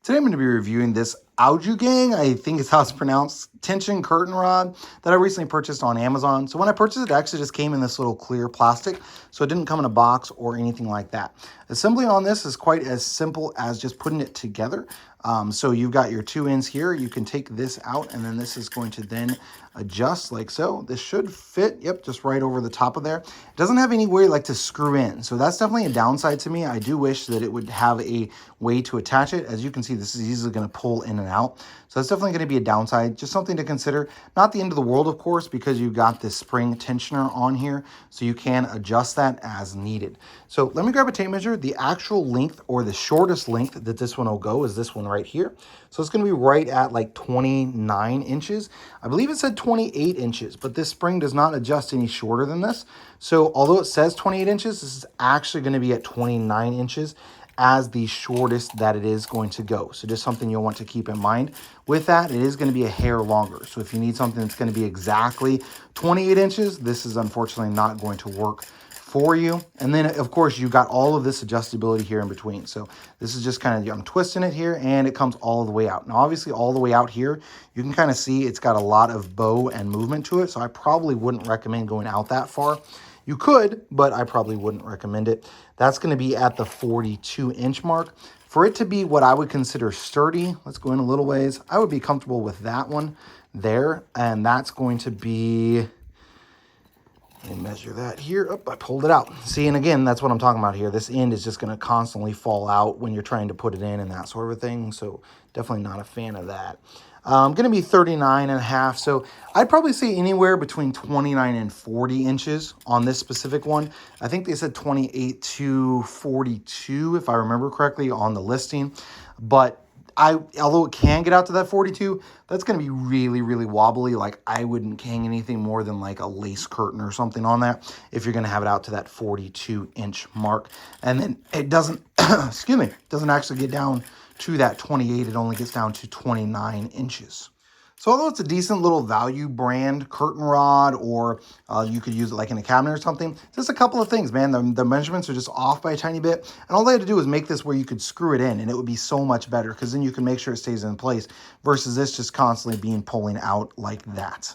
Today I'm going to be reviewing this Aijieguang, I think is how it's pronounced, tension curtain rod that I recently purchased on Amazon. So when I purchased it, it actually just came in this little clear plastic, so it didn't come in a box or anything like that. Assembly on this is quite as simple as just putting it together. So you've got your two ends here. You can take this out, and then this is going to then adjust like so. This should fit, yep, just right over the top of there. It doesn't have anywhere like to screw in, so that's definitely a downside to me. I do wish that it would have a way to attach it. As you can see, this is easily going to pull in and out. So that's definitely going to be a downside, just something to consider. Not the end of the world, of course, because you've got this spring tensioner on here, so you can adjust that as needed. So let me grab a tape measure. The actual length, or the shortest length that this one will go, is this one right here. So it's going to be right at like 29 inches. I believe it said 28 inches, but this spring does not adjust any shorter than this. So although it says 28 inches, this is actually going to be at 29 inches as the shortest that it is going to go. So just something you'll want to keep in mind. With that, it is going to be a hair longer. So if you need something that's going to be exactly 28 inches, this is unfortunately not going to work for you. And then of course you got all of this adjustability here in between. So this is just kind of, I'm twisting it here and it comes all the way out. Now obviously all the way out here, you can kind of see it's got a lot of bow and movement to it. So I probably wouldn't recommend going out that far. You could, but I probably wouldn't recommend it. That's going to be at the 42-inch mark. For it to be what I would consider sturdy, let's go in a little ways. I would be comfortable with that one there. And that's going to be, let me measure that here. Oh, I pulled it out. See, and again, that's what I'm talking about here. This end is just going to constantly fall out when you're trying to put it in and that sort of thing. So definitely not a fan of that. Going to be 39.5. So I'd probably say anywhere between 29 and 40 inches on this specific one. I think they said 28 to 42, if I remember correctly, on the listing. But although it can get out to that 42, that's going to be really, really wobbly. Like I wouldn't hang anything more than like a lace curtain or something on that if you're going to have it out to that 42-inch mark. And then it doesn't, excuse me, doesn't actually get down to that 28. It only gets down to 29 inches. So although it's a decent little value brand curtain rod, or you could use it like in a cabinet or something, just a couple of things, man. The measurements are just off by a tiny bit. And all they had to do was make this where you could screw it in, and it would be so much better because then you can make sure it stays in place versus this just constantly being pulling out like that.